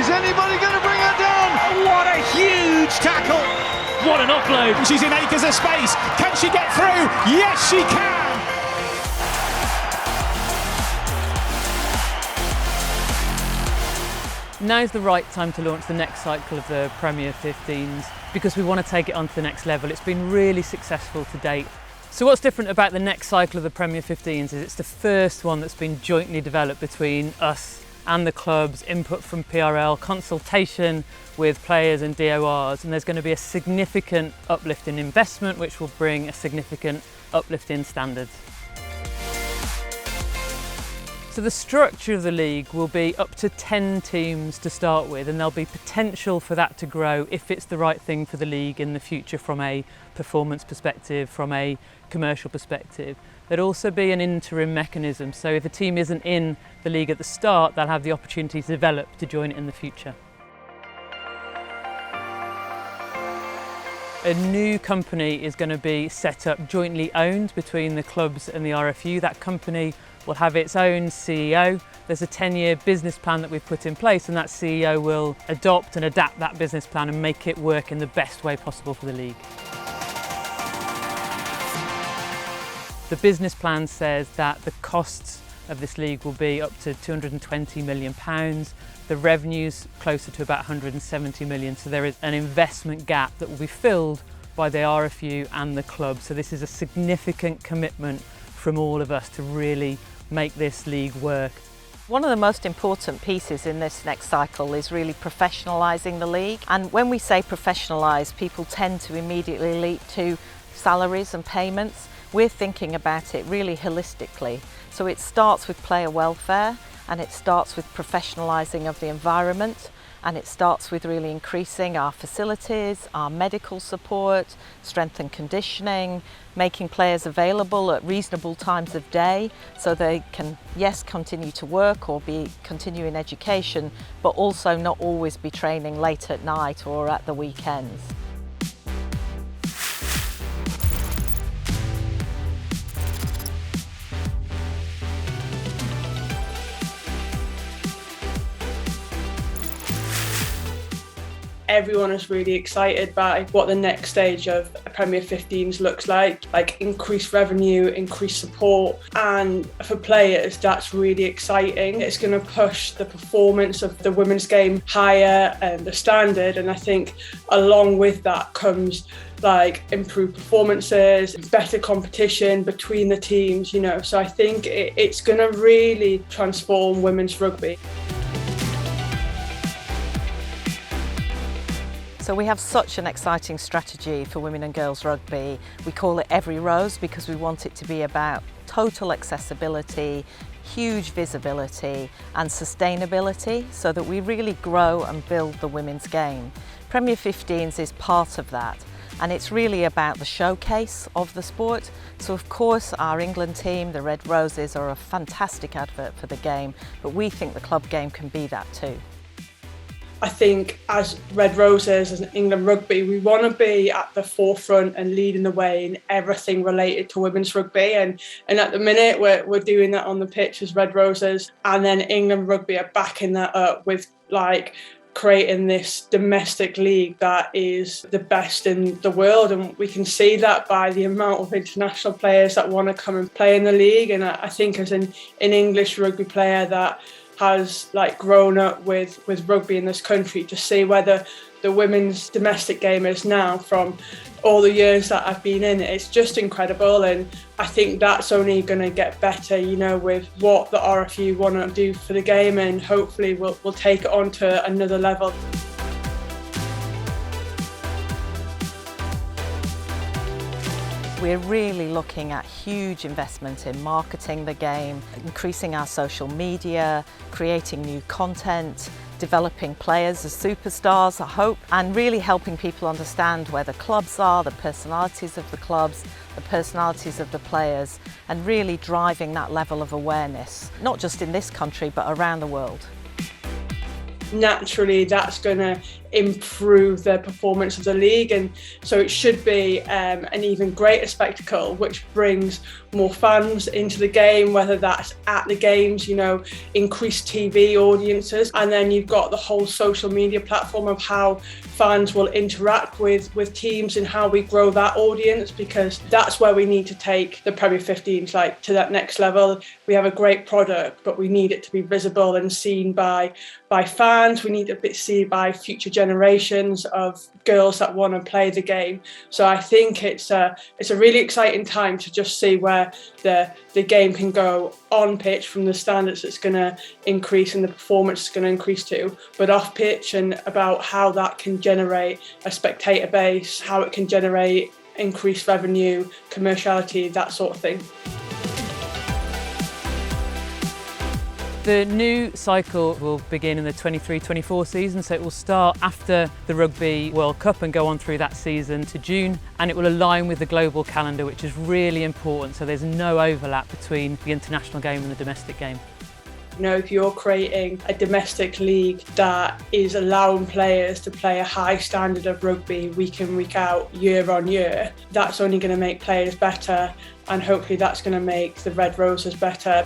Is anybody going to bring her down? What a huge tackle! What an offload! She's in acres of space. Can she get through? Yes, she can! Now's the right time to launch the next cycle of the Premier 15s because we want to take it on to the next level. It's been really successful to date. So what's different about the next cycle of the Premier 15s is it's the first one that's been jointly developed between us and the clubs, input from PRL, consultation with players and DORs, and there's going to be a significant uplift in investment which will bring a significant uplift in standards. So the structure of the league will be up to 10 teams to start with, and there'll be potential for that to grow if it's the right thing for the league in the future from a performance perspective, from a commercial perspective. There'll also be an interim mechanism, so if a team isn't in the league at the start, they'll have the opportunity to develop to join it in the future. A new company is going to be set up jointly owned between the clubs and the RFU. That company will have its own CEO. There's a 10-year business plan that we've put in place, and that CEO will adopt and adapt that business plan and make it work in the best way possible for the league. The business plan says that the costs of this league will be up to £220 million. The revenue's closer to about 170 million, so there is an investment gap that will be filled by the RFU and the club. So this is a significant commitment from all of us to really make this league work. One of the most important pieces in this next cycle is really professionalising the league. And when we say professionalise, people tend to immediately leap to salaries and payments. We're thinking about it really holistically. So it starts with player welfare, and it starts with professionalising of the environment, and it starts with really increasing our facilities, our medical support, strength and conditioning, making players available at reasonable times of day so they can, yes, continue to work or continue in education, but also not always be training late at night or at the weekends. Everyone is really excited by what the next stage of Premier 15s looks like increased revenue, increased support, and for players that's really exciting. It's going to push the performance of the women's game higher and the standard, and I think along with that comes improved performances, better competition between the teams, so I think it's going to really transform women's rugby. So we have such an exciting strategy for women and girls rugby. We call it Every Rose because we want it to be about total accessibility, huge visibility and sustainability so that we really grow and build the women's game. Premier 15s is part of that, and it's really about the showcase of the sport. So of course our England team, the Red Roses, are a fantastic advert for the game, but we think the club game can be that too. I think as Red Roses, as England Rugby, we want to be at the forefront and leading the way in everything related to women's rugby. And at the minute, we're doing that on the pitch as Red Roses. And then England Rugby are backing that up with creating this domestic league that is the best in the world. And we can see that by the amount of international players that want to come and play in the league. And I think as an English rugby player that has grown up with rugby in this country, to see whether the women's domestic game is now from all the years that I've been in, it's just incredible. And I think that's only going to get better, with what the RFU want to do for the game, and hopefully we'll take it on to another level. We're really looking at huge investment in marketing the game, increasing our social media, creating new content, developing players as superstars, I hope, and really helping people understand where the clubs are, the personalities of the clubs, the personalities of the players, and really driving that level of awareness, not just in this country, but around the world. Naturally, that's going to improve the performance of the league, and so it should be an even greater spectacle, which brings more fans into the game, whether that's at the games, increased TV audiences, and then you've got the whole social media platform of how fans will interact with teams and how we grow that audience, because that's where we need to take the Premier 15s to that next level. We have a great product, but we need it to be visible and seen by fans. We need it to be seen by future generations of girls that want to play the game. So I think it's a really exciting time to just see where the game can go on pitch, from the standards it's going to increase and the performance is going to increase too, but off pitch, and about how that can generate a spectator base, how it can generate increased revenue, commerciality, that sort of thing. The new cycle will begin in the 23-24 season, so it will start after the Rugby World Cup and go on through that season to June, and it will align with the global calendar, which is really important, so there's no overlap between the international game and the domestic game. If you're creating a domestic league that is allowing players to play a high standard of rugby week in, week out, year on year, that's only going to make players better, and hopefully that's going to make the Red Roses better.